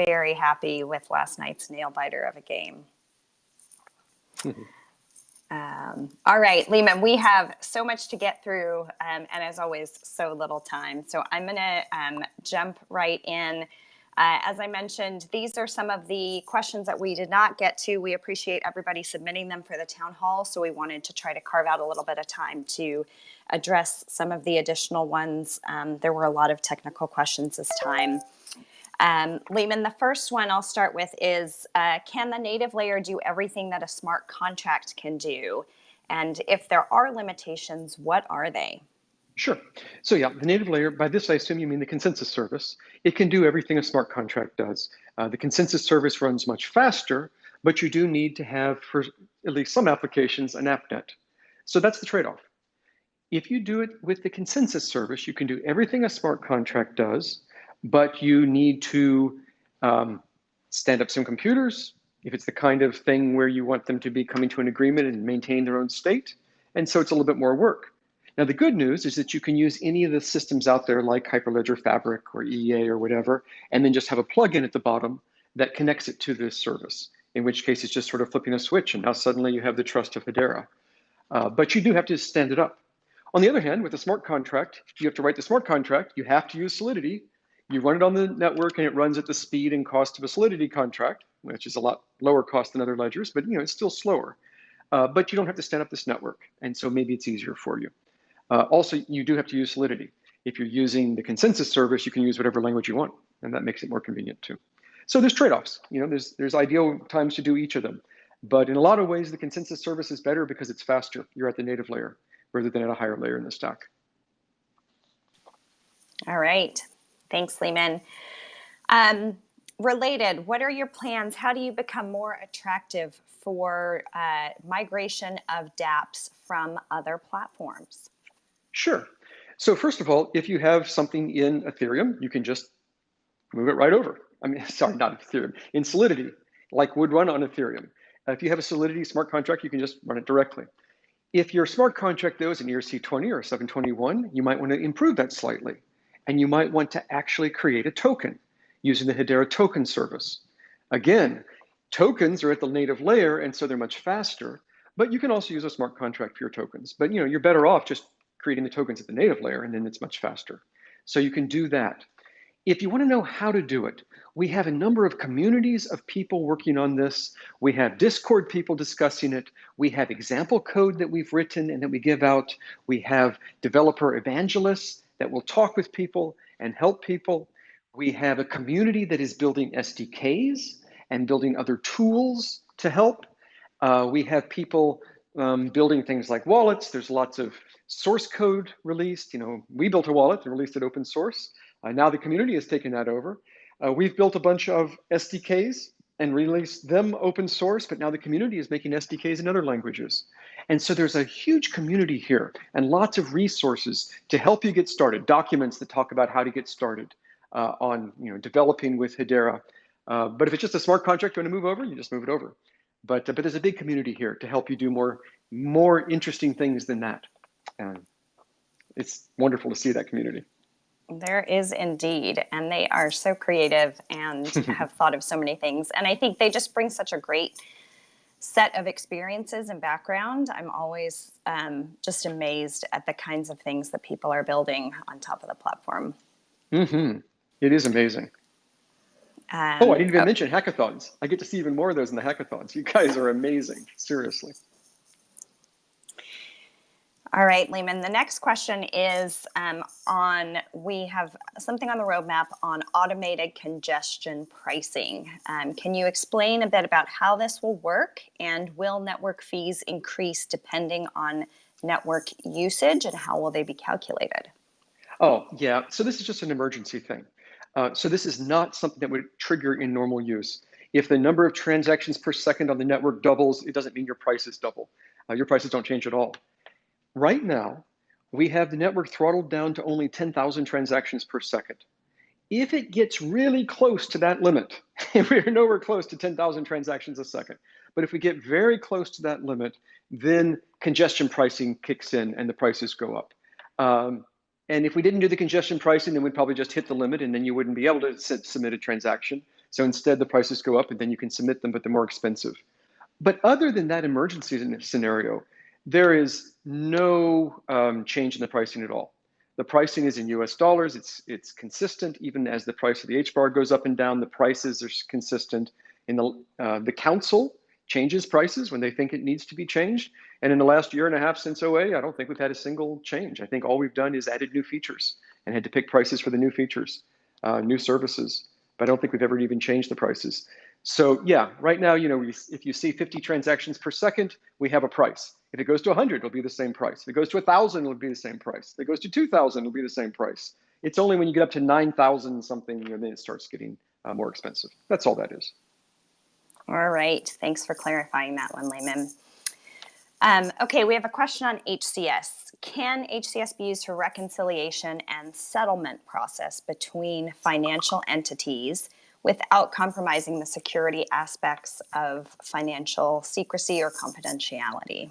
very happy with last night's nail biter of a game. All right, Leemon, we have so much to get through, and as always, so little time. So I'm going to jump right in. As I mentioned, these are some of the questions that we did not get to. We appreciate everybody submitting them for the town hall, so we wanted to try to carve out a little bit of time to address some of the additional ones. There were a lot of technical questions this time. Leemon, the first one I'll start with is, can the native layer do everything that a smart contract can do? And if there are limitations, what are they? Sure. So yeah, the native layer, by this I assume you mean the consensus service. It can do everything a smart contract does. The consensus service runs much faster, but you do need to have, for at least some applications, an AppNet. So that's the trade-off. If you do it with the consensus service, you can do everything a smart contract does, but you need to stand up some computers, if it's the kind of thing where you want them to be coming to an agreement and maintain their own state. And so it's a little bit more work. Now, the good news is that you can use any of the systems out there like Hyperledger Fabric or EA or whatever, and then just have a plugin at the bottom that connects it to this service, in which case it's just sort of flipping a switch, and now suddenly you have the trust of Hedera. But you do have to stand it up. On the other hand, with a smart contract, you have to write the smart contract, you have to use Solidity. You run it on the network and it runs at the speed and cost of a Solidity contract, which is a lot lower cost than other ledgers, but it's still slower. But you don't have to stand up this network, and so maybe it's easier for you. Also, you do have to use Solidity. If you're using the consensus service, you can use whatever language you want, and that makes it more convenient too. So there's trade-offs. There's ideal times to do each of them. But in a lot of ways, the consensus service is better because it's faster. You're at the native layer rather than at a higher layer in the stack. All right. Thanks, Leemon. Related, what are your plans? How do you become more attractive for migration of dApps from other platforms? Sure. So first of all, if you have something in Ethereum, you can just move it right over. Sorry, not Ethereum, in Solidity, like would run on Ethereum. If you have a Solidity smart contract, you can just run it directly. If your smart contract, though, is an ERC20 or a 721, you might want to improve that slightly. And you might want to actually create a token using the Hedera token service. Again, tokens are at the native layer, and so they're much faster, but you can also use a smart contract for your tokens. But you're better off just creating the tokens at the native layer, and then it's much faster. So you can do that. If you want to know how to do it, we have a number of communities of people working on this. We have Discord people discussing it. We have example code that we've written and that we give out. We have developer evangelists that will talk with people and help people. We have a community that is building SDKs and building other tools to help. We have people building things like wallets. There's lots of source code released. We built a wallet and released it open source. Now the community has taken that over. We've built a bunch of SDKs and released them open source, but now the community is making SDKs in other languages. And so there's a huge community here and lots of resources to help you get started, documents that talk about how to get started on developing with Hedera. But if it's just a smart contract you want to move over, you just move it over. But there's a big community here to help you do more interesting things than that. It's wonderful to see that community. There is indeed, and they are so creative and have thought of so many things. And I think they just bring such a great set of experiences and background. I'm always just amazed at the kinds of things that people are building on top of the platform. Mm-hmm. It is amazing. I didn't even mention hackathons. I get to see even more of those in the hackathons. You guys are amazing, seriously. All right, Leemon, the next question is we have something on the roadmap on automated congestion pricing. Can you explain a bit about how this will work, and will network fees increase depending on network usage, and how will they be calculated? Oh, yeah, so this is just an emergency thing. So this is not something that would trigger in normal use. If the number of transactions per second on the network doubles, it doesn't mean your prices double. Your prices don't change at all. Right now, we have the network throttled down to only 10,000 transactions per second. If it gets really close to that limit, we're nowhere close to 10,000 transactions a second, but if we get very close to that limit, then congestion pricing kicks in and the prices go up. And if we didn't do the congestion pricing, then we'd probably just hit the limit and then you wouldn't be able to submit a transaction. So instead, the prices go up and then you can submit them, but they're more expensive. But other than that emergency scenario, there is no change in the pricing at all. The pricing is in US dollars. It's consistent. Even as the price of the HBAR goes up and down, the prices are consistent. The council changes prices when they think it needs to be changed. And in the last year and a half since OA, I don't think we've had a single change. I think all we've done is added new features and had to pick prices for the new features, new services. But I don't think we've ever even changed the prices. So yeah, right now, if you see 50 transactions per second, we have a price. If it goes to 100, it'll be the same price. If it goes to 1,000, it'll be the same price. If it goes to 2,000, it'll be the same price. It's only when you get up to 9,000 something, then it starts getting more expensive. That's all that is. All right. Thanks for clarifying that one, Leemon. Okay, we have a question on HCS. Can HCS be used for reconciliation and settlement process between financial entities without compromising the security aspects of financial secrecy or confidentiality?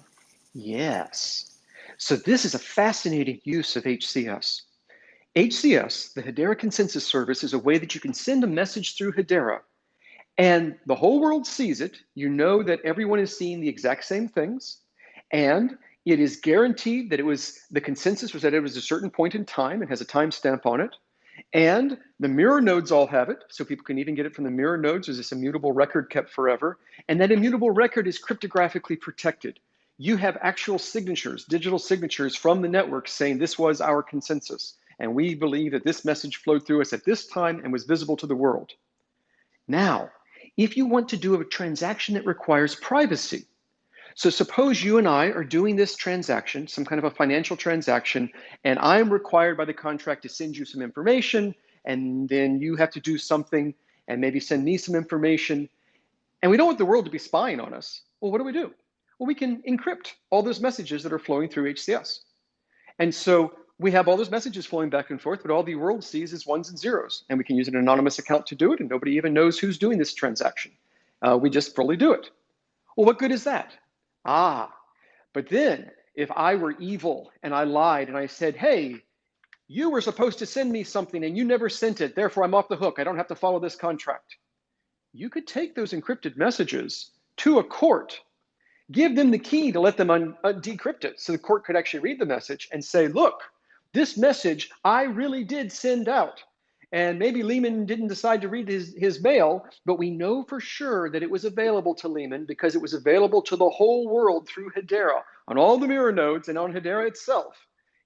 Yes. So this is a fascinating use of HCS. HCS, the Hedera Consensus Service, is a way that you can send a message through Hedera and the whole world sees it. You know that everyone is seeing the exact same things. And it is guaranteed that the consensus was that it was a certain point in time and has a timestamp on it. And the mirror nodes all have it, so people can even get it from the mirror nodes. There's this immutable record kept forever. And that immutable record is cryptographically protected. You have actual signatures, digital signatures from the network saying this was our consensus. And we believe that this message flowed through us at this time and was visible to the world. Now, if you want to do a transaction that requires privacy, so suppose you and I are doing this transaction, some kind of a financial transaction, and I'm required by the contract to send you some information, and then you have to do something and maybe send me some information, and we don't want the world to be spying on us. Well, what do? Well, we can encrypt all those messages that are flowing through HCS. And so we have all those messages flowing back and forth, but all the world sees is ones and zeros, and we can use an anonymous account to do it, and nobody even knows who's doing this transaction. We just fully do it. Well, what good is that? But then if I were evil and I lied and I said, hey, you were supposed to send me something and you never sent it, therefore I'm off the hook, I don't have to follow this contract. You could take those encrypted messages to a court, give them the key to let them decrypt it so the court could actually read the message and say, look, this message I really did send out. And maybe Leemon didn't decide to read his mail, but we know for sure that it was available to Leemon because it was available to the whole world through Hedera on all the mirror nodes and on Hedera itself.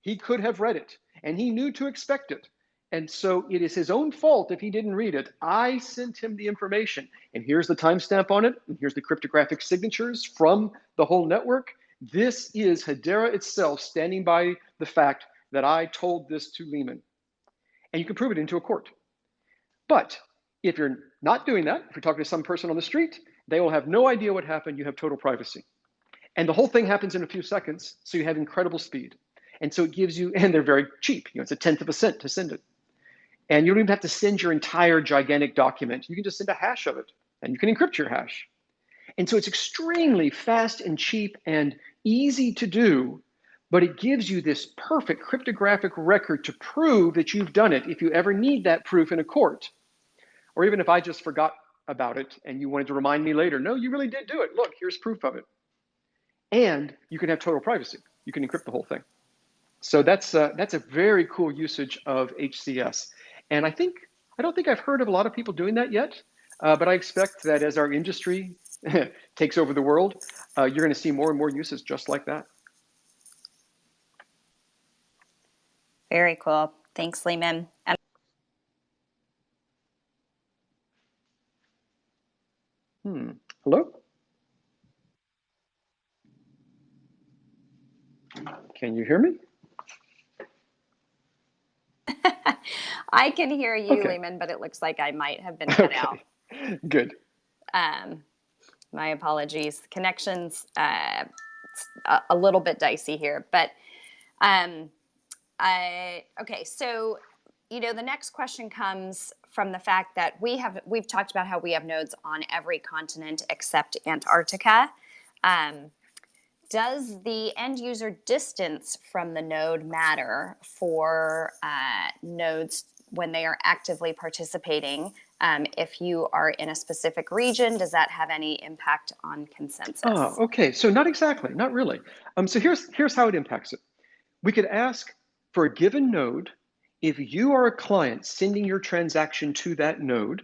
He could have read it and he knew to expect it. And so it is his own fault if he didn't read it. I sent him the information and here's the timestamp on it. And here's the cryptographic signatures from the whole network. This is Hedera itself standing by the fact that I told this to Leemon. And you can prove it into a court. But if you're not doing that, if you're talking to some person on the street, they will have no idea what happened. You have total privacy. And the whole thing happens in a few seconds, so you have incredible speed. And so it gives you, and they're very cheap. It's a tenth of a cent to send it. And you don't even have to send your entire gigantic document. You can just send a hash of it, and you can encrypt your hash. And so it's extremely fast and cheap and easy to do, but it gives you this perfect cryptographic record to prove that you've done it if you ever need that proof in a court. Or even if I just forgot about it and you wanted to remind me later, no, you really did do it. Look, here's proof of it. And you can have total privacy. You can encrypt the whole thing. So that's a very cool usage of HCS. And I don't think I've heard of a lot of people doing that yet, but I expect that as our industry takes over the world, you're going to see more and more uses just like that. Very cool. Thanks, Leemon. And Hello? Can you hear me? I can hear you, Okay. Leemon, but it looks like I might have been cut out. Good. My apologies. Connections a little bit dicey here, but okay. So, the next question comes from the fact that we've talked about how we have nodes on every continent except Antarctica. Does the end user distance from the node matter for nodes when they are actively participating If you are in a specific region, does that have any impact on consensus? Okay. So not exactly, not really. So here's how it impacts it. We could ask for a given node, if you are a client sending your transaction to that node,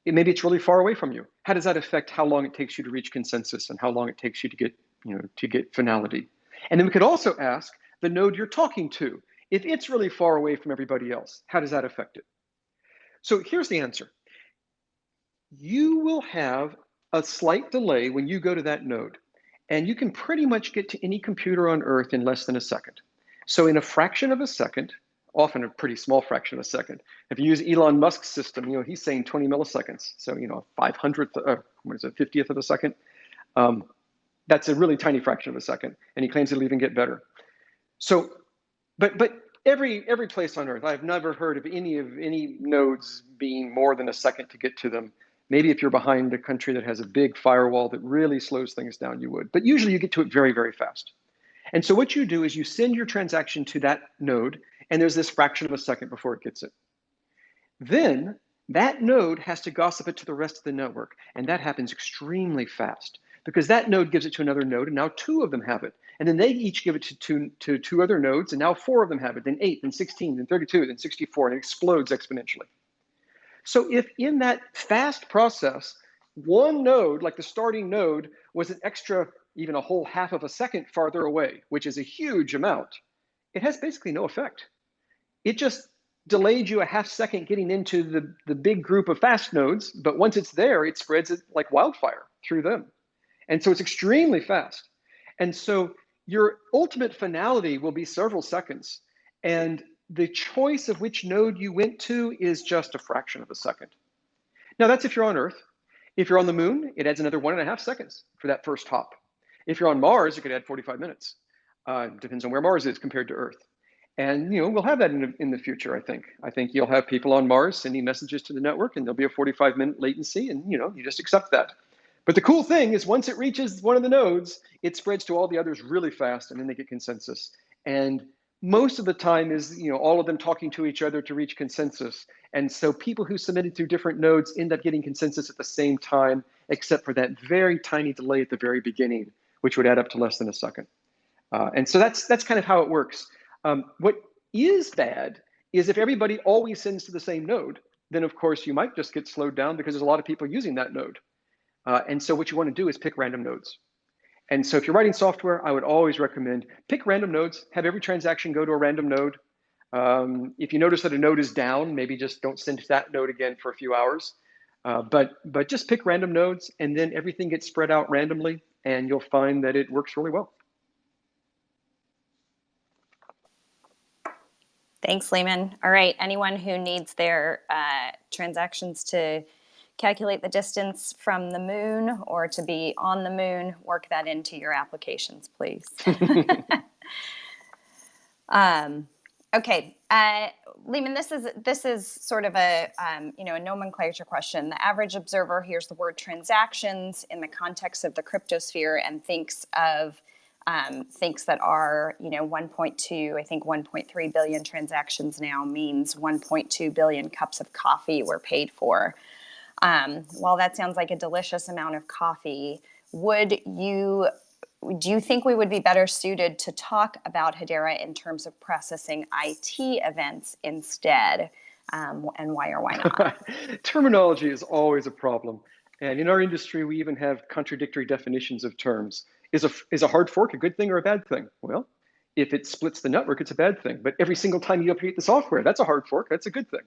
maybe it's really far away from you. How does that affect how long it takes you to reach consensus and how long it takes you to get finality? And then we could also ask the node you're talking to, if it's really far away from everybody else, how does that affect it? So here's the answer. You will have a slight delay when you go to that node, and you can pretty much get to any computer on Earth in less than a second. So in a fraction of a second, often a pretty small fraction of a second. If you use Elon Musk's system, he's saying 20 milliseconds. So, 500th, 50th of a second. That's a really tiny fraction of a second, and he claims it'll even get better. So, but every place on Earth, I've never heard of any nodes being more than a second to get to them. Maybe if you're behind a country that has a big firewall that really slows things down, you would. But usually you get to it very, very fast. And so what you do is you send your transaction to that node, and there's this fraction of a second before it gets it. Then that node has to gossip it to the rest of the network, and that happens extremely fast because that node gives it to another node, and now 2 of them have it. And then they each give it to 2 other nodes, and now 4 of them have it, then 8, then 16, then 32, then 64, and it explodes exponentially. So if in that fast process, one node, like the starting node, was an extra, even a whole half of a second farther away, which is a huge amount, it has basically no effect. It just delayed you a half second getting into the big group of fast nodes, but once it's there, it spreads it like wildfire through them. And so it's extremely fast. And so your ultimate finality will be several seconds. And the choice of which node you went to is just a fraction of a second. Now that's if you're on Earth. If you're on the moon, it adds another 1.5 seconds for that first hop. If you're on Mars, it could add 45 minutes. Depends on where Mars is compared to Earth. And we'll have that in the future, I think. I think you'll have people on Mars sending messages to the network, and there'll be a 45-minute latency, and you just accept that. But the cool thing is once it reaches one of the nodes, it spreads to all the others really fast, and then they get consensus. And most of the time is all of them talking to each other to reach consensus. And so people who submitted through different nodes end up getting consensus at the same time, except for that very tiny delay at the very beginning, which would add up to less than a second. And so that's kind of how it works. What is bad is if everybody always sends to the same node, then of course you might just get slowed down because there's a lot of people using that node. And so what you want to do is pick random nodes. And so if you're writing software, I would always recommend pick random nodes, have every transaction go to a random node. If you notice that a node is down, maybe just don't send to that node again for a few hours. But just pick random nodes, and then everything gets spread out randomly, and you'll find that it works really well. Thanks, Leemon. All right, anyone who needs their transactions to calculate the distance from the moon or to be on the moon, work that into your applications, please. Okay, Leemon, this is sort of a a nomenclature question. The average observer hears the word transactions in the context of the cryptosphere and thinks that are 1.2, I think 1.3 billion transactions now means 1.2 billion cups of coffee were paid for. While that sounds like a delicious amount of coffee, do you think we would be better suited to talk about Hedera in terms of processing IT events instead? And why or why not? Terminology is always a problem. And in our industry, we even have contradictory definitions of terms. Is a hard fork a good thing or a bad thing? Well, if it splits the network, it's a bad thing. But every single time you update the software, that's a hard fork. That's a good thing.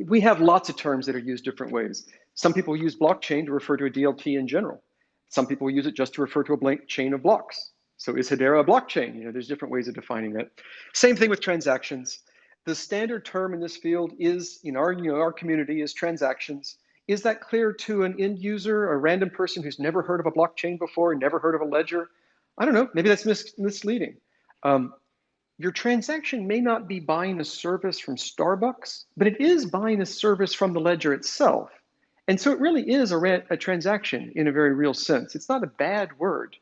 We have lots of terms that are used different ways. Some people use blockchain to refer to a DLT in general. Some people use it just to refer to a blank chain of blocks. So is Hedera a blockchain? There's different ways of defining it. Same thing with transactions. The standard term in this field is, in our community, is transactions. Is that clear to an end user, a random person who's never heard of a blockchain before, never heard of a ledger? I don't know, maybe that's misleading. Your transaction may not be buying a service from Starbucks, but it is buying a service from the ledger itself. And so it really is a transaction in a very real sense. It's not a bad word.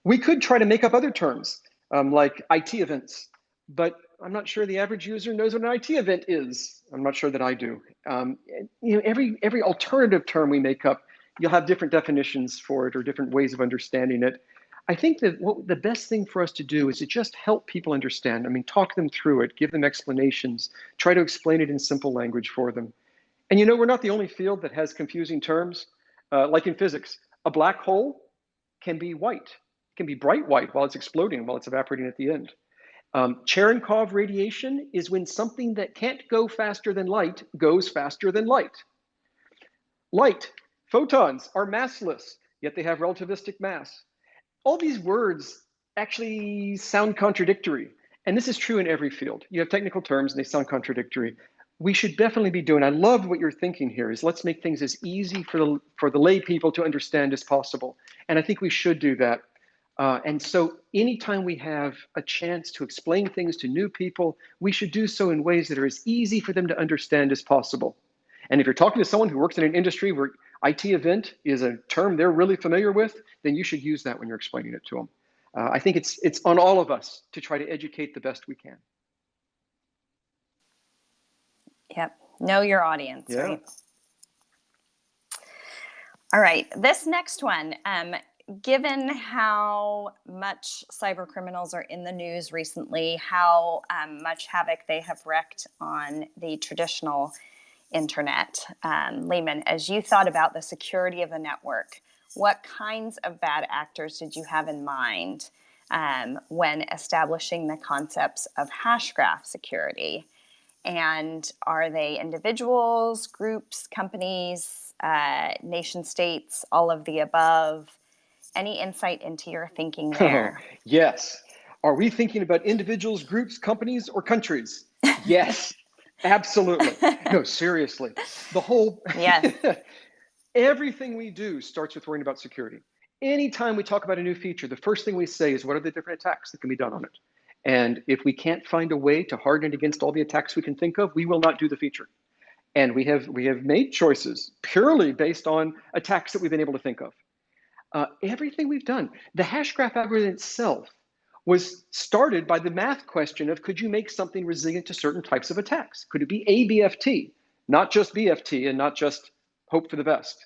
We could try to make up other terms like IT events, but I'm not sure the average user knows what an IT event is. I'm not sure that I do. Every alternative term we make up, you'll have different definitions for it or different ways of understanding it. I think that the best thing for us to do is to just help people understand. I mean, talk them through it, give them explanations, try to explain it in simple language for them. And we're not the only field that has confusing terms. Like in physics, a black hole can be white. It can be bright white while it's exploding, while it's evaporating at the end. Cherenkov radiation is when something that can't go faster than light goes faster than light. Light, photons are massless, yet they have relativistic mass. All these words actually sound contradictory. And this is true in every field. You have technical terms and they sound contradictory. We should definitely be doing, I love what you're thinking here, is let's make things as easy for the lay people to understand as possible. And I think we should do that. And so anytime we have a chance to explain things to new people, we should do so in ways that are as easy for them to understand as possible. And if you're talking to someone who works in an industry where IT event is a term they're really familiar with, then you should use that when you're explaining it to them. I think it's on all of us to try to educate the best we can. Yep. Know your audience, Yeah. right? All right. This next one, given how much cyber criminals are in the news recently, how much havoc they have wreaked on the traditional internet, Leemon, as you thought about the security of the network, what kinds of bad actors did you have in mind when establishing the concepts of hashgraph security? And are they individuals, groups, companies, nation states, all of the above? Any insight into your thinking there? Yes. Are we thinking about individuals, groups, companies, or countries? Yes, absolutely. No, seriously. The whole, Yes. everything we do starts with worrying about security. Anytime we talk about a new feature, the first thing we say is, what are the different attacks that can be done on it? And if we can't find a way to harden it against all the attacks we can think of, we will not do the feature. And we have made choices purely based on attacks that we've been able to think of. Everything we've done, the hashgraph algorithm itself was started by the math question of, could you make something resilient to certain types of attacks? Could it be ABFT, not just BFT and not just hope for the best?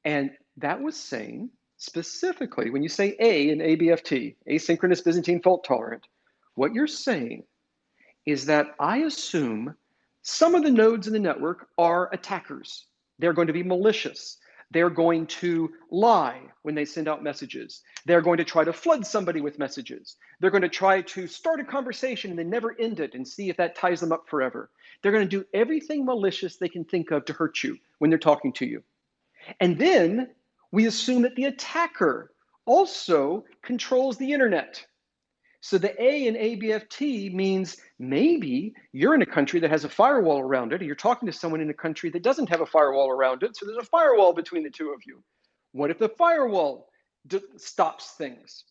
And that was saying specifically, when you say A in ABFT, asynchronous Byzantine fault tolerant, what you're saying is that I assume some of the nodes in the network are attackers. They're going to be malicious. They're going to lie when they send out messages. They're going to try to flood somebody with messages. They're going to try to start a conversation and then never end it and see if that ties them up forever. They're going to do everything malicious they can think of to hurt you when they're talking to you. And then we assume that the attacker also controls the internet. So the A in ABFT means maybe you're in a country that has a firewall around it, and you're talking to someone in a country that doesn't have a firewall around it, so there's a firewall between the two of you. What if the firewall stops things?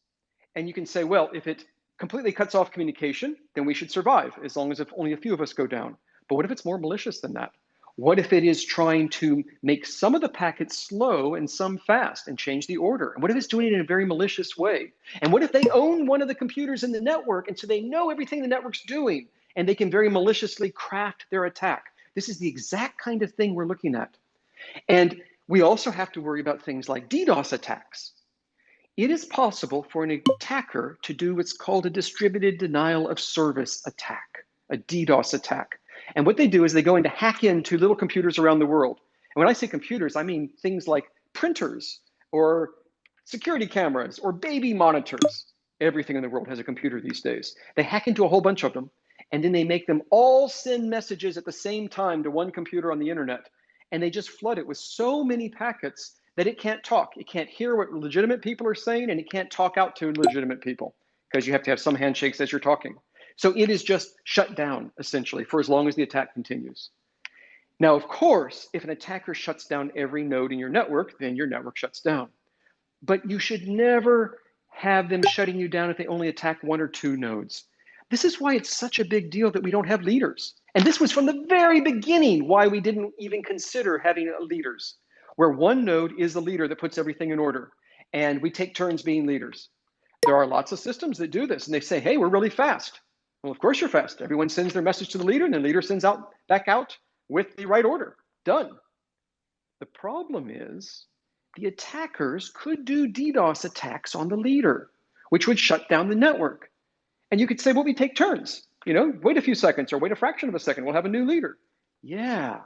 And you can say, well, if it completely cuts off communication, then we should survive, as long as if only a few of us go down. But what if it's more malicious than that? What if it is trying to make some of the packets slow and some fast and change the order? And what if it's doing it in a very malicious way? And what if they own one of the computers in the network, and so they know everything the network's doing, and they can very maliciously craft their attack? This is the exact kind of thing we're looking at. And we also have to worry about things like DDoS attacks. It is possible for an attacker to do what's called a distributed denial of service attack, a DDoS attack. And what they do is they go in to hack into little computers around the world. And when I say computers, I mean things like printers or security cameras or baby monitors. Everything in the world has a computer these days. They hack into a whole bunch of them, and then they make them all send messages at the same time to one computer on the internet. And they just flood it with so many packets that it can't talk. It can't hear what legitimate people are saying, and it can't talk out to legitimate people, because you have to have some handshakes as you're talking. So it is just shut down, essentially, for as long as the attack continues. Now, of course, if an attacker shuts down every node in your network, then your network shuts down. But you should never have them shutting you down if they only attack one or two nodes. This is why it's such a big deal that we don't have leaders. And this was from the very beginning why we didn't even consider having leaders, where one node is the leader that puts everything in order, and we take turns being leaders. There are lots of systems that do this, and they say, hey, we're really fast. Well, of course you're fast. Everyone sends their message to the leader, and the leader sends out back out with the right order. Done. The problem is the attackers could do DDoS attacks on the leader, which would shut down the network. And you could say, well, we take turns. Wait a few seconds or wait a fraction of a second. We'll have a new leader. Yeah.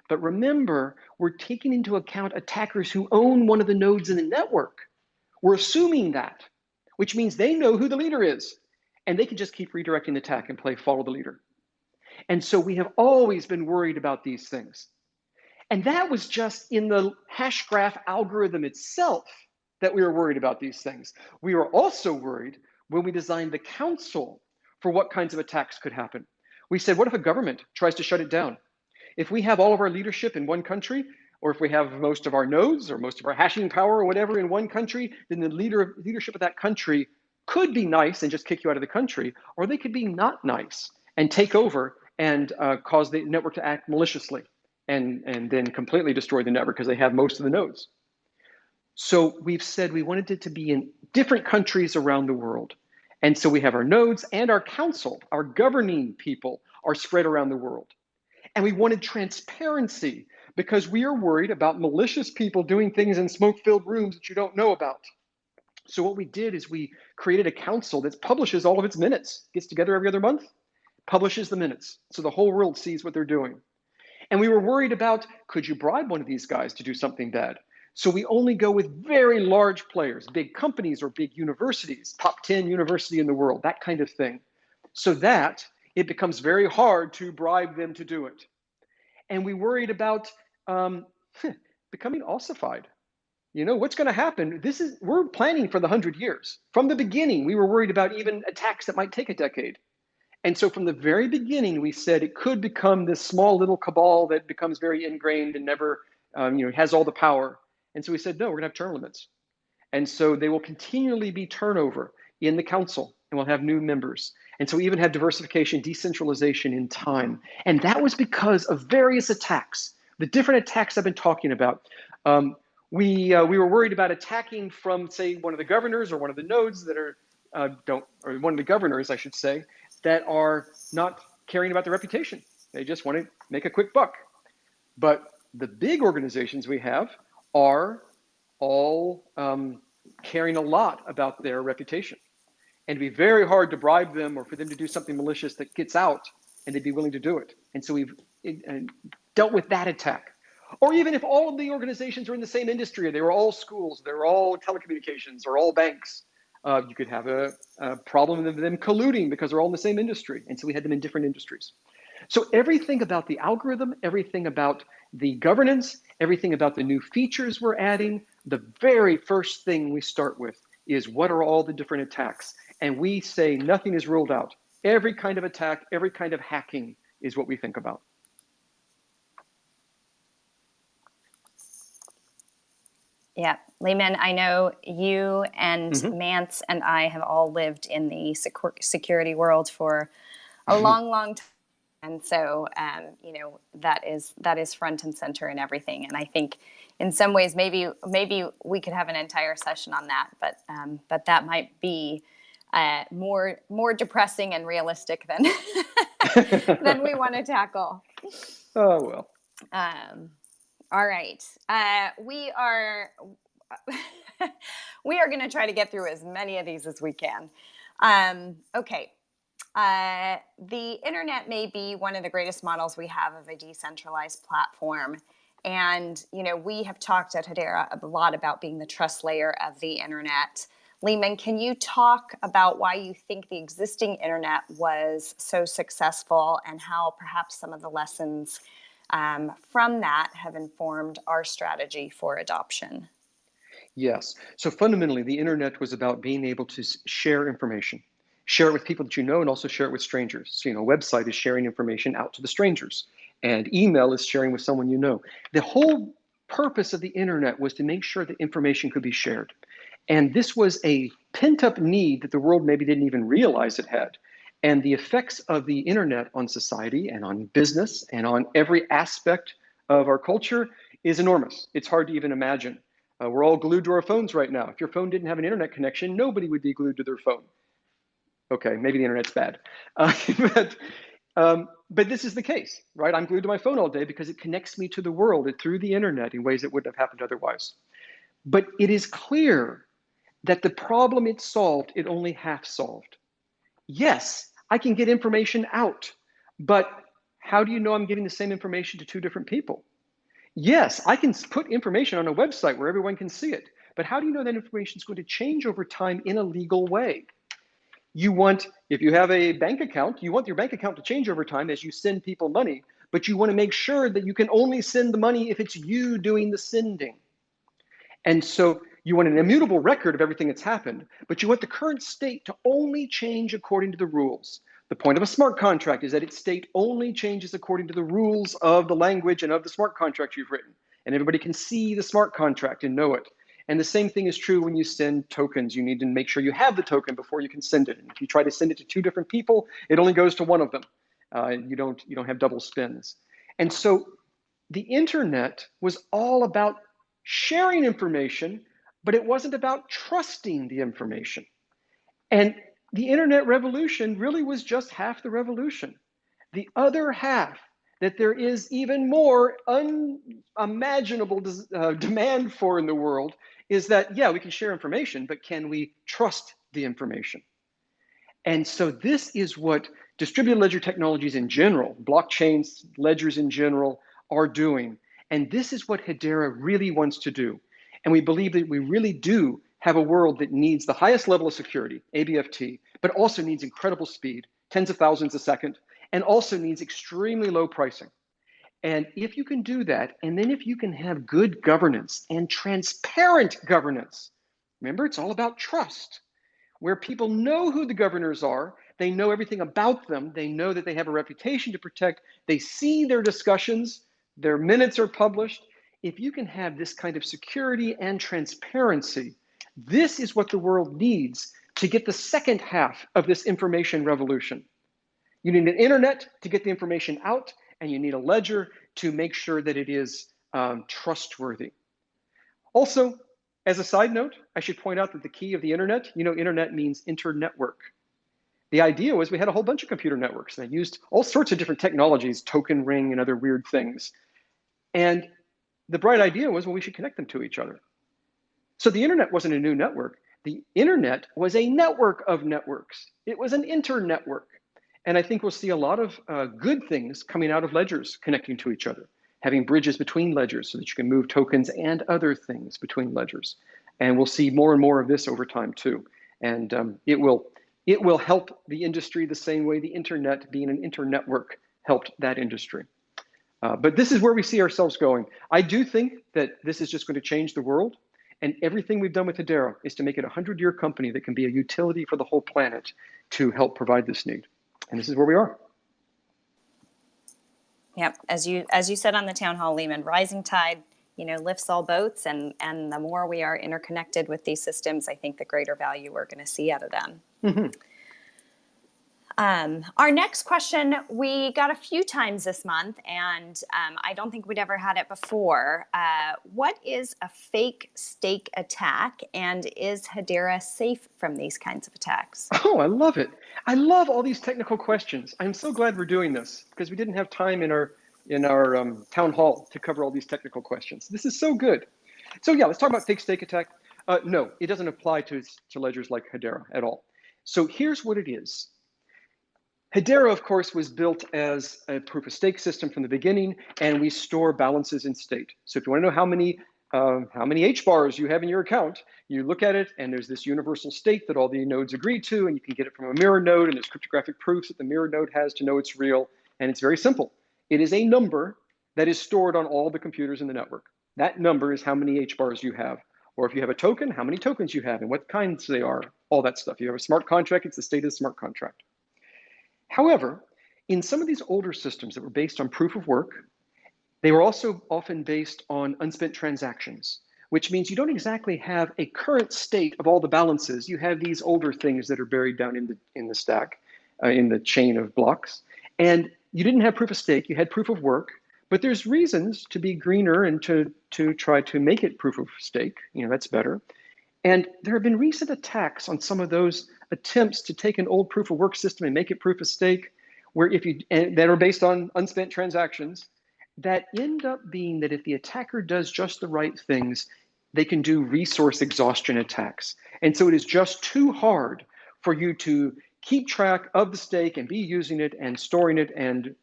But remember, we're taking into account attackers who own one of the nodes in the network. We're assuming that, which means they know who the leader is. And they can just keep redirecting the attack and play follow the leader. And so we have always been worried about these things. And that was just in the Hashgraph algorithm itself that we were worried about these things. We were also worried when we designed the council for what kinds of attacks could happen. We said, what if a government tries to shut it down? If we have all of our leadership in one country, or if we have most of our nodes or most of our hashing power or whatever in one country, then the leadership of that country could be nice and just kick you out of the country, or they could be not nice and take over and cause the network to act maliciously and then completely destroy the network because they have most of the nodes. So we've said we wanted it to be in different countries around the world. And so we have our nodes and our council, our governing people are spread around the world. And we wanted transparency because we are worried about malicious people doing things in smoke-filled rooms that you don't know about. So what we did is we created a council that publishes all of its minutes, gets together every other month, publishes the minutes. So the whole world sees what they're doing. And we were worried about, could you bribe one of these guys to do something bad? So we only go with very large players, big companies or big universities, top 10 university in the world, that kind of thing, so that it becomes very hard to bribe them to do it. And we worried about becoming ossified. What's going to happen? We're planning for the 100 years. From the beginning, we were worried about even attacks that might take a decade. And so from the very beginning, we said it could become this small little cabal that becomes very ingrained and never, has all the power. And so we said, no, we're going to have term limits. And so they will continually be turnover in the council, and we'll have new members. And so we even have diversification, decentralization in time. And that was because of various attacks, the different attacks I've been talking about. We were worried about attacking from, say, one of the governors or one of the nodes that are or one of the governors, I should say, that are not caring about their reputation. They just want to make a quick buck. But the big organizations we have are all caring a lot about their reputation. And it'd be very hard to bribe them or for them to do something malicious that gets out, and they'd be willing to do it. And so we've dealt with that attack. Or even if all of the organizations were in the same industry, or they were all schools, they were all telecommunications, or all banks, you could have a problem with them colluding because they're all in the same industry. And so we had them in different industries. So everything about the algorithm, everything about the governance, everything about the new features we're adding, the very first thing we start with is what are all the different attacks? And we say nothing is ruled out. Every kind of attack, every kind of hacking is what we think about. Yeah, Leemon, I know you and Mance and I have all lived in the security world for a long, long time. And so, that is front and center in everything. And I think in some ways, maybe we could have an entire session on that, but that might be more depressing and realistic than than we want to tackle. Oh, well. All right. We are going to try to get through as many of these as we can. Okay. The internet may be one of the greatest models we have of a decentralized platform. And, we have talked at Hedera a lot about being the trust layer of the internet. Leemon, can you talk about why you think the existing internet was so successful and how perhaps some of the lessons from that have informed our strategy for adoption? Yes. So fundamentally, the internet was about being able to share information. Share it with people that you know and also share it with strangers. So, a website is sharing information out to the strangers, and email is sharing with someone you know. The whole purpose of the internet was to make sure that information could be shared. And this was a pent-up need that the world maybe didn't even realize it had. And the effects of the internet on society and on business and on every aspect of our culture is enormous. It's hard to even imagine. We're all glued to our phones right now. If your phone didn't have an internet connection, nobody would be glued to their phone. Okay, maybe the internet's bad. Uh, but, but this is the case, right? I'm glued to my phone all day because it connects me to the world through the internet in ways that wouldn't have happened otherwise. But it is clear that the problem it solved, it only half solved. Yes, I can get information out, but how do you know I'm giving the same information to two different people? Yes, I can put information on a website where everyone can see it, but how do you know that information is going to change over time in a legal way? You want, if you have a bank account, you want your bank account to change over time as you send people money, but you want to make sure that you can only send the money if it's you doing the sending. And so you want an immutable record of everything that's happened, but you want the current state to only change according to the rules. The point of a smart contract is that its state only changes according to the rules of the language and of the smart contract you've written. And everybody can see the smart contract and know it. And the same thing is true when you send tokens. You need to make sure you have the token before you can send it. And if you try to send it to two different people, it only goes to one of them. You don't have double spins. And so the internet was all about sharing information, but it wasn't about trusting the information. And the internet revolution really was just half the revolution. The other half, that there is even more unimaginable demand for in the world, is that, yeah, we can share information, but can we trust the information? And so this is what distributed ledger technologies in general, blockchains, ledgers in general, are doing. And this is what Hedera really wants to do. And we believe that we really do have a world that needs the highest level of security, ABFT, but also needs incredible speed, tens of thousands a second, and also needs extremely low pricing. And if you can do that, and then if you can have good governance and transparent governance, remember, it's all about trust, where people know who the governors are, they know everything about them, they know that they have a reputation to protect, they see their discussions, their minutes are published. If you can have this kind of security and transparency, this is what the world needs to get the second half of this information revolution. You need an internet to get the information out, and you need a ledger to make sure that it is trustworthy. Also, as a side note, I should point out that the key of the internet, internet means internetwork. The idea was we had a whole bunch of computer networks that used all sorts of different technologies, token ring and other weird things. And the bright idea was, well, we should connect them to each other. So the internet wasn't a new network. The internet was a network of networks. It was an internetwork. And I think we'll see a lot of good things coming out of ledgers connecting to each other, having bridges between ledgers so that you can move tokens and other things between ledgers. And we'll see more and more of this over time too. And it will help the industry the same way the internet, being an internetwork, helped that industry. But this is where we see ourselves going. I do think that this is just going to change the world. And everything we've done with Hedera is to make it a 100-year company that can be a utility for the whole planet to help provide this need. And this is where we are. Yep, as you said on the town hall, Leemon, rising tide, lifts all boats, and the more we are interconnected with these systems, I think the greater value we're going to see out of them. Mm-hmm. Our next question we got a few times this month, and I don't think we'd ever had it before. What is a fake stake attack, and is Hedera safe from these kinds of attacks? Oh, I love it. I love all these technical questions. I'm so glad we're doing this because we didn't have time in our town hall to cover all these technical questions. This is so good. So yeah, let's talk about fake stake attack. No, it doesn't apply to ledgers like Hedera at all. So here's what it is. Hedera, of course, was built as a proof of stake system from the beginning, and we store balances in state. So if you want to know how many HBARs you have in your account, you look at it, and there's this universal state that all the nodes agree to, and you can get it from a mirror node, and there's cryptographic proofs that the mirror node has to know it's real, and it's very simple. It is a number that is stored on all the computers in the network. That number is how many HBARs you have. Or if you have a token, how many tokens you have and what kinds they are, all that stuff. You have a smart contract, it's the state of the smart contract. However, in some of these older systems that were based on proof of work, they were also often based on unspent transactions, which means you don't exactly have a current state of all the balances. You have these older things that are buried down in the stack, in the chain of blocks. And you didn't have proof of stake, you had proof of work, but there's reasons to be greener and to try to make it proof of stake. That's better. And there have been recent attacks on some of those attempts to take an old proof of work system and make it proof of stake, where that are based on unspent transactions, that end up being that if the attacker does just the right things, they can do resource exhaustion attacks. And so it is just too hard for you to keep track of the stake and be using it and storing it and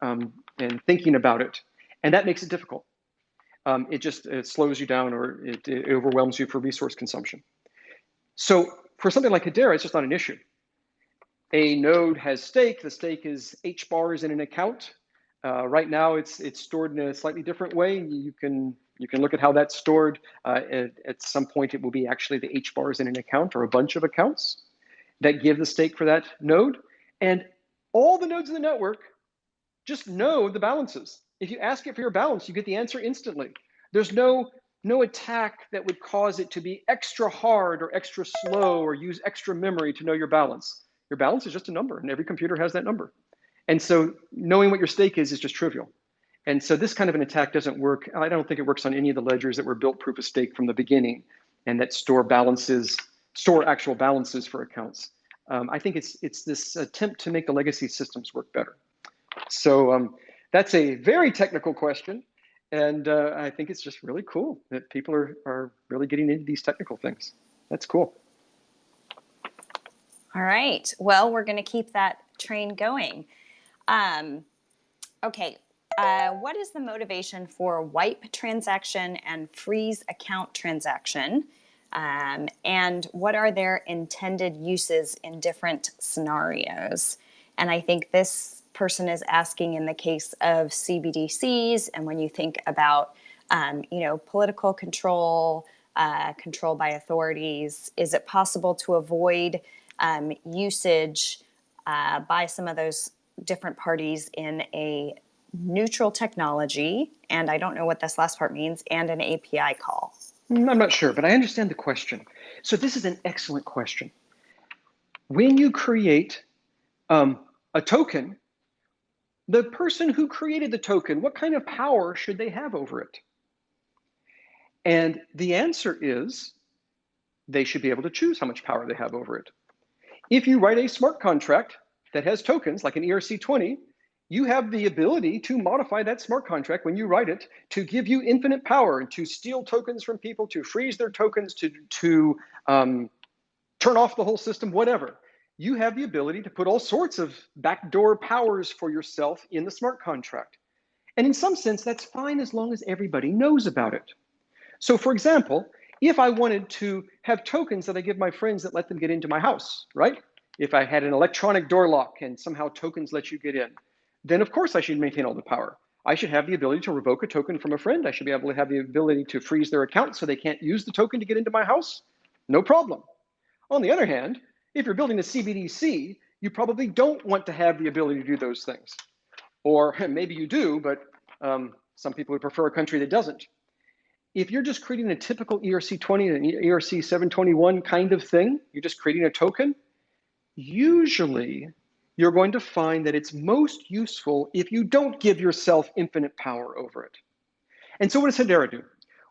thinking about it. And that makes it difficult. It slows you down, or it overwhelms you for resource consumption. So for something like Hedera, it's just not an issue. A node has stake. The stake is HBARs in an account. Right now, it's stored in a slightly different way. You can look at how that's stored. At some point, it will be actually the HBARs in an account or a bunch of accounts that give the stake for that node. And all the nodes in the network just know the balances. If you ask it for your balance, you get the answer instantly. There's no attack that would cause it to be extra hard or extra slow or use extra memory to know your balance. Your balance is just a number, and every computer has that number. And so knowing what your stake is just trivial. And so this kind of an attack doesn't work. I don't think it works on any of the ledgers that were built proof of stake from the beginning and that store actual balances for accounts. I think it's this attempt to make the legacy systems work better. So that's a very technical question. And I think it's just really cool that people are really getting into these technical things. That's cool. All right. Well, we're going to keep that train going. Okay. What is the motivation for wipe transaction and freeze account transaction? And what are their intended uses in different scenarios? And I think this person is asking in the case of CBDCs, and when you think about, political control, control by authorities, is it possible to avoid usage by some of those different parties in a neutral technology, and I don't know what this last part means, and an API call? I'm not sure, but I understand the question. So this is an excellent question. When you create a token, the person who created the token, what kind of power should they have over it? And the answer is they should be able to choose how much power they have over it. If you write a smart contract that has tokens like an ERC20, you have the ability to modify that smart contract when you write it to give you infinite power, to steal tokens from people, to freeze their tokens, to turn off the whole system, whatever. You have the ability to put all sorts of backdoor powers for yourself in the smart contract. And in some sense, that's fine as long as everybody knows about it. So for example, if I wanted to have tokens that I give my friends that let them get into my house, right? If I had an electronic door lock and somehow tokens let you get in, then of course I should maintain all the power. I should have the ability to revoke a token from a friend. I should be able to have the ability to freeze their account so they can't use the token to get into my house. No problem. On the other hand, if you're building a CBDC, you probably don't want to have the ability to do those things. Or maybe you do, but some people would prefer a country that doesn't. If you're just creating a typical ERC20 and an ERC721 kind of thing, you're just creating a token, usually you're going to find that it's most useful if you don't give yourself infinite power over it. And so what does Hedera do?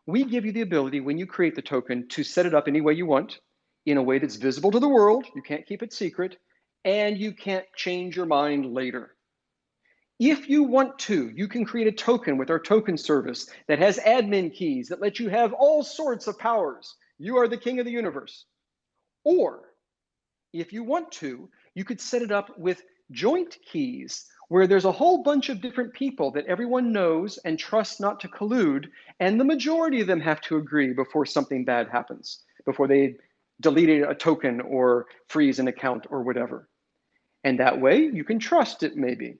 We give you the ability when you create the token to set it up any way you want, in a way that's visible to the world, you can't keep it secret, and you can't change your mind later. If you want to, you can create a token with our token service that has admin keys that let you have all sorts of powers. You are the king of the universe. Or if you want to, you could set it up with joint keys where there's a whole bunch of different people that everyone knows and trusts not to collude, and the majority of them have to agree before something bad happens, before they delete a token or freeze an account or whatever. And that way you can trust it maybe.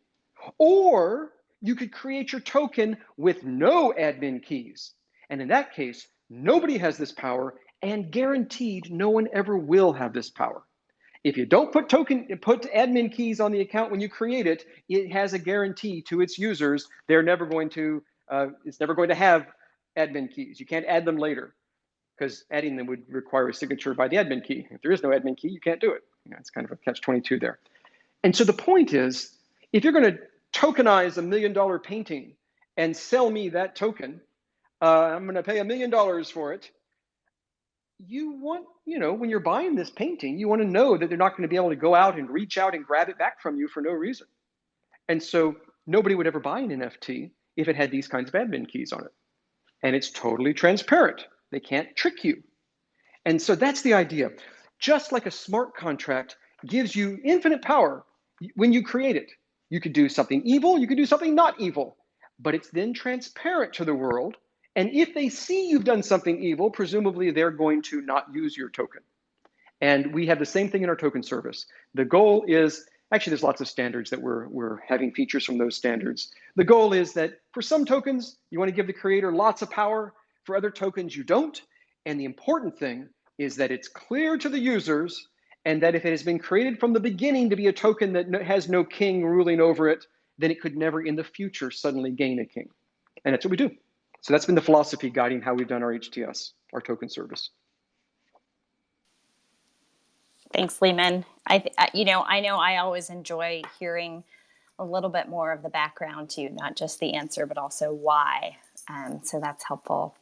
Or you could create your token with no admin keys. And in that case, nobody has this power, and guaranteed no one ever will have this power. If you don't put admin keys on the account when you create it, it has a guarantee to its users it's never going to have admin keys. You can't add them later, because adding them would require a signature by the admin key. If there is no admin key, you can't do it. It's kind of a catch-22 there. And so the point is, if you're going to tokenize $1 million painting and sell me that token, I'm going to pay $1 million for it. you want, when you're buying this painting, you want to know that they're not going to be able to go out and reach out and grab it back from you for no reason. And so nobody would ever buy an NFT if it had these kinds of admin keys on it. And it's totally transparent. They can't trick you. And so that's the idea. Just like a smart contract gives you infinite power when you create it. You could do something evil, you could do something not evil, but it's then transparent to the world. And if they see you've done something evil, presumably they're going to not use your token. And we have the same thing in our token service. The goal is, actually there's lots of standards that we're having features from those standards. The goal is that for some tokens, you want to give the creator lots of power. For other tokens, you don't. And the important thing is that it's clear to the users, and that if it has been created from the beginning to be a token that has no king ruling over it, then it could never in the future suddenly gain a king. And that's what we do. So that's been the philosophy guiding how we've done our HTS, our token service. Thanks, Leemon. I know I always enjoy hearing a little bit more of the background too, not just the answer, but also why. So that's helpful.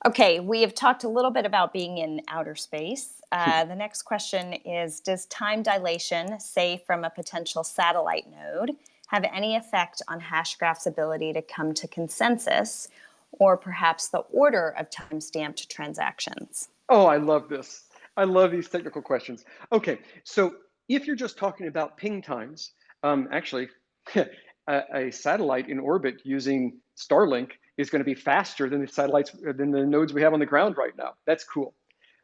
Okay, we have talked a little bit about being in outer space. The next question is, does time dilation, say from a potential satellite node, have any effect on Hashgraph's ability to come to consensus, or perhaps the order of time-stamped transactions? Oh, I love this. I love these technical questions. Okay, so if you're just talking about ping times, actually, a satellite in orbit using Starlink is going to be faster than the nodes we have on the ground right now. That's cool.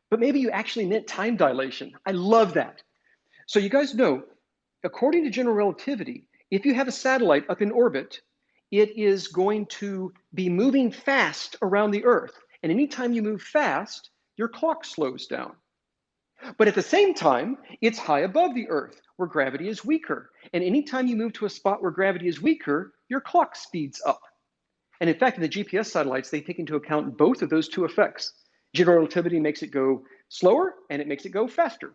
But maybe you actually meant time dilation. I love that. So you guys know, according to general relativity, if you have a satellite up in orbit, it is going to be moving fast around the Earth. And anytime you move fast, your clock slows down. But at the same time, it's high above the Earth, where gravity is weaker. And anytime you move to a spot where gravity is weaker, your clock speeds up. And in fact, in the GPS satellites, they take into account both of those two effects. General relativity makes it go slower, and it makes it go faster.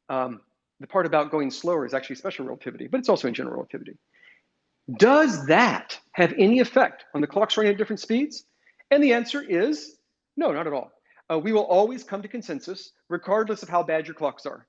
The part about going slower is actually special relativity, but it's also in general relativity. Does that have any effect on the clocks running at different speeds? And the answer is no, not at all. We will always come to consensus, regardless of how bad your clocks are.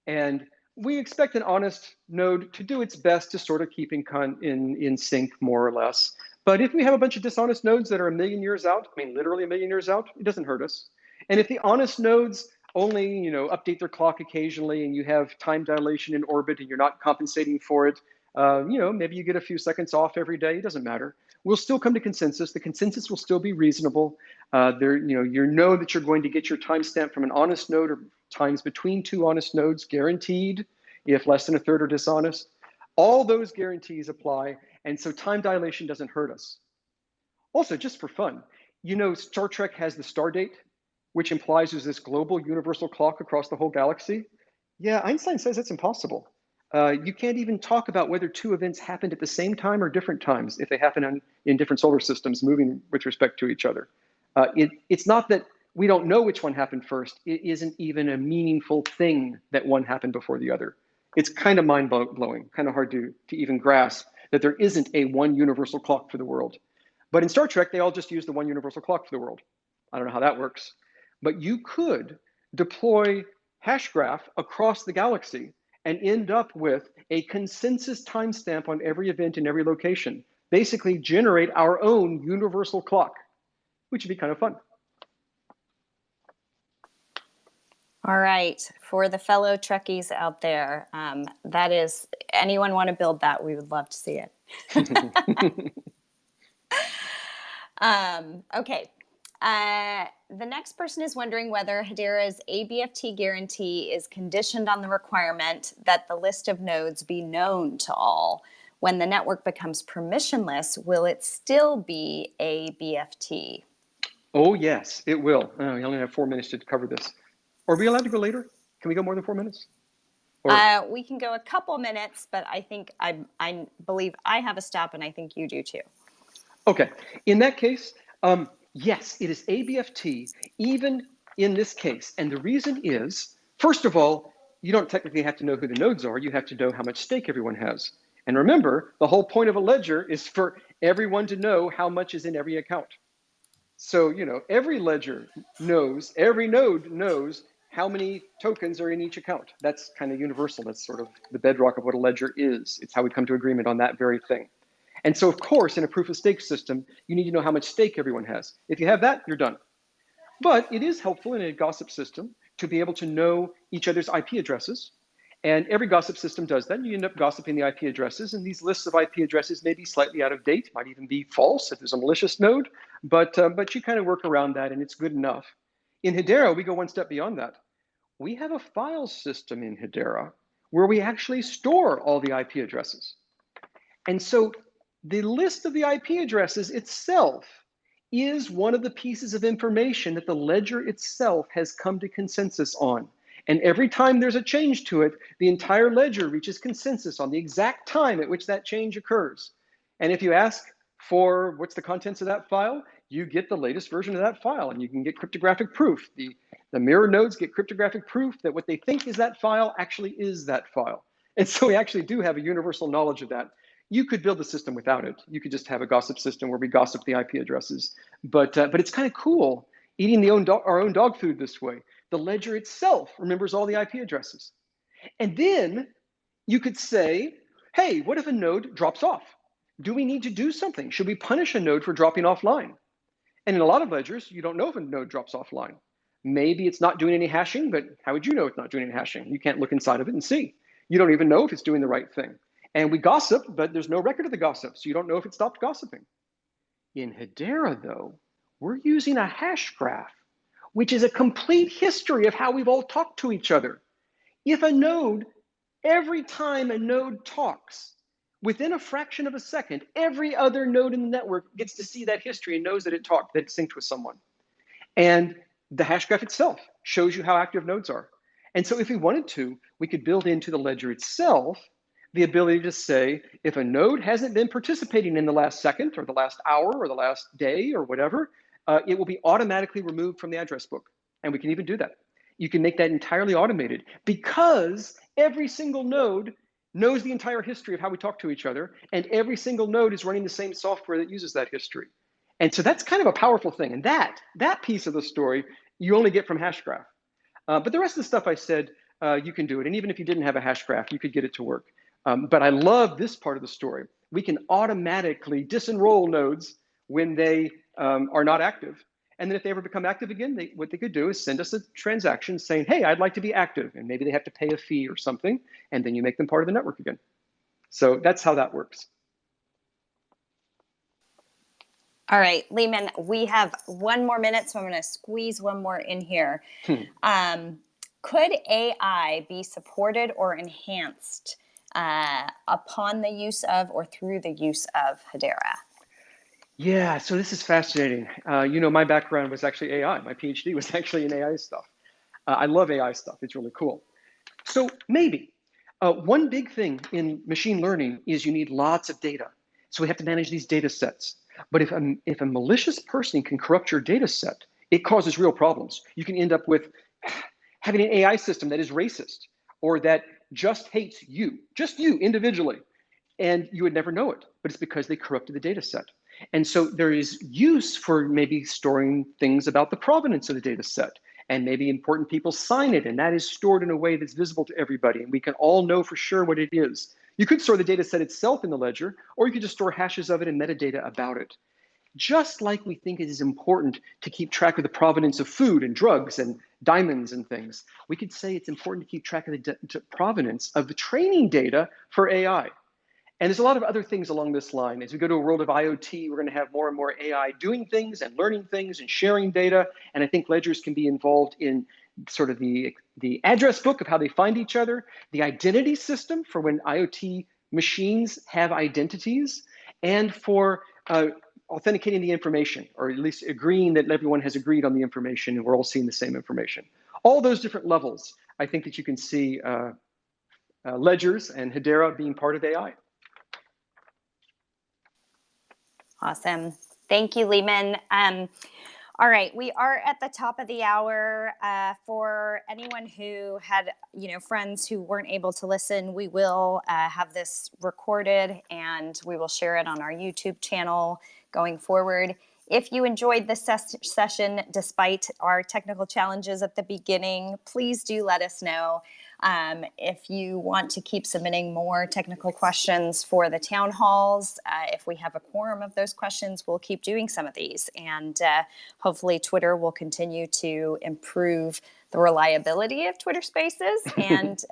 And we expect an honest node to do its best to sort of keep in sync, more or less. But if we have a bunch of dishonest nodes that are a million years out, I mean, literally a million years out, it doesn't hurt us. And if the honest nodes only, update their clock occasionally, and you have time dilation in orbit and you're not compensating for it, maybe you get a few seconds off every day, it doesn't matter. We'll still come to consensus. The consensus will still be reasonable. You know that you're going to get your timestamp from an honest node or times between two honest nodes, guaranteed, if less than a third are dishonest. All those guarantees apply, and so time dilation doesn't hurt us. Also, just for fun, Star Trek has the star date, which implies there's this global universal clock across the whole galaxy. Yeah, Einstein says it's impossible. You can't even talk about whether two events happened at the same time or different times if they happen in different solar systems moving with respect to each other. It's not that we don't know which one happened first. It isn't even a meaningful thing that one happened before the other. It's kind of mind-blowing, kind of hard to even grasp that there isn't a one universal clock for the world. But in Star Trek, they all just use the one universal clock for the world. I don't know how that works. But you could deploy Hashgraph across the galaxy and end up with a consensus timestamp on every event in every location. Basically generate our own universal clock, which would be kind of fun. All right, for the fellow Trekkies out there, that is, anyone want to build that? We would love to see it. Okay. The next person is wondering whether Hedera's ABFT guarantee is conditioned on the requirement that the list of nodes be known to all. When the network becomes permissionless, will it still be ABFT? Oh, yes, it will. We only have 4 minutes to cover this. Are we allowed to go later? Can we go more than 4 minutes? We can go a couple minutes, but I think I believe I have a stop, and I think you do too. Okay, in that case, yes, it is ABFT, even in this case. And the reason is, first of all, you don't technically have to know who the nodes are. You have to know how much stake everyone has. And remember, the whole point of a ledger is for everyone to know how much is in every account. So, every ledger knows, every node knows how many tokens are in each account. That's kind of universal. That's sort of the bedrock of what a ledger is. It's how we come to agreement on that very thing. And so, of course, in a proof of stake system, you need to know how much stake everyone has. If you have that, you're done. But it is helpful in a gossip system to be able to know each other's IP addresses. And every gossip system does that. You end up gossiping the IP addresses, and these lists of IP addresses may be slightly out of date, might even be false if there's a malicious node, but you kind of work around that, and it's good enough. In Hedera, we go one step beyond that. We have a file system in Hedera where we actually store all the IP addresses. And so the list of the IP addresses itself is one of the pieces of information that the ledger itself has come to consensus on. And every time there's a change to it, the entire ledger reaches consensus on the exact time at which that change occurs. And if you ask for what's the contents of that file, you get the latest version of that file, and you can get cryptographic proof. The mirror nodes get cryptographic proof that what they think is that file actually is that file. And so we actually do have a universal knowledge of that. You could build the system without it. You could just have a gossip system where we gossip the IP addresses. But it's kind of cool eating our own dog food this way. The ledger itself remembers all the IP addresses. And then you could say, hey, what if a node drops off? Do we need to do something? Should we punish a node for dropping offline? And in a lot of ledgers, you don't know if a node drops offline. Maybe it's not doing any hashing, but how would you know it's not doing any hashing? You can't look inside of it and see. You don't even know if it's doing the right thing. And we gossip, but there's no record of the gossip, so you don't know if it stopped gossiping. In Hedera, though, we're using a hash graph, which is a complete history of how we've all talked to each other. If a node, every time a node talks, within a fraction of a second, every other node in the network gets to see that history and knows that it talked, that it synced with someone. And the hash graph itself shows you how active nodes are. And so if we wanted to, we could build into the ledger itself the ability to say, if a node hasn't been participating in the last second or the last hour or the last day or whatever, it will be automatically removed from the address book. And we can even do that. You can make that entirely automated because every single node knows the entire history of how we talk to each other, and every single node is running the same software that uses that history. And so that's kind of a powerful thing. And that piece of the story, you only get from Hashgraph. But the rest of the stuff I said, you can do it. And even if you didn't have a Hashgraph, you could get it to work. But I love this part of the story. We can automatically disenroll nodes when they are not active. And then if they ever become active again, what they could do is send us a transaction saying, hey, I'd like to be active. And maybe they have to pay a fee or something. And then you make them part of the network again. So that's how that works. All right, Leemon, we have 1 more minute, so I'm going to squeeze one more in here. Could AI be supported or enhanced upon the use of or through the use of Hedera? Yeah, so this is fascinating. My background was actually AI. My PhD was actually in AI stuff. I love AI stuff. It's really cool. So maybe. One big thing in machine learning is you need lots of data. So we have to manage these data sets. But if a malicious person can corrupt your data set, it causes real problems. You can end up with having an AI system that is racist or that just hates you, just you individually. And you would never know it, but it's because they corrupted the data set. And so there is use for maybe storing things about the provenance of the data set. And maybe important people sign it, and that is stored in a way that's visible to everybody, and we can all know for sure what it is. You could store the data set itself in the ledger, or you could just store hashes of it and metadata about it. Just like we think it is important to keep track of the provenance of food and drugs and diamonds and things, we could say it's important to keep track of the provenance of the training data for AI. And there's a lot of other things along this line. As we go to a world of IoT, we're going to have more and more AI doing things and learning things and sharing data. And I think ledgers can be involved in sort of the address book of how they find each other, the identity system for when IoT machines have identities, and for authenticating the information, or at least agreeing that everyone has agreed on the information and we're all seeing the same information. All those different levels, I think that you can see ledgers and Hedera being part of AI. Awesome. Thank you, Leemon. All right, we are at the top of the hour. For anyone who had, friends who weren't able to listen, we will have this recorded and we will share it on our YouTube channel going forward. If you enjoyed this session, despite our technical challenges at the beginning, please do let us know. If you want to keep submitting more technical questions for the town halls, if we have a quorum of those questions, we'll keep doing some of these. And hopefully Twitter will continue to improve the reliability of Twitter Spaces, and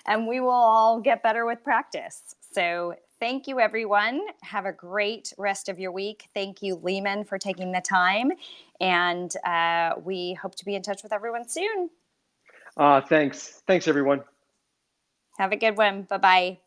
and we will all get better with practice. So thank you, everyone. Have a great rest of your week. Thank you, Leemon, for taking the time. And we hope to be in touch with everyone soon. Thanks. Thanks, everyone. Have a good one. Bye-bye.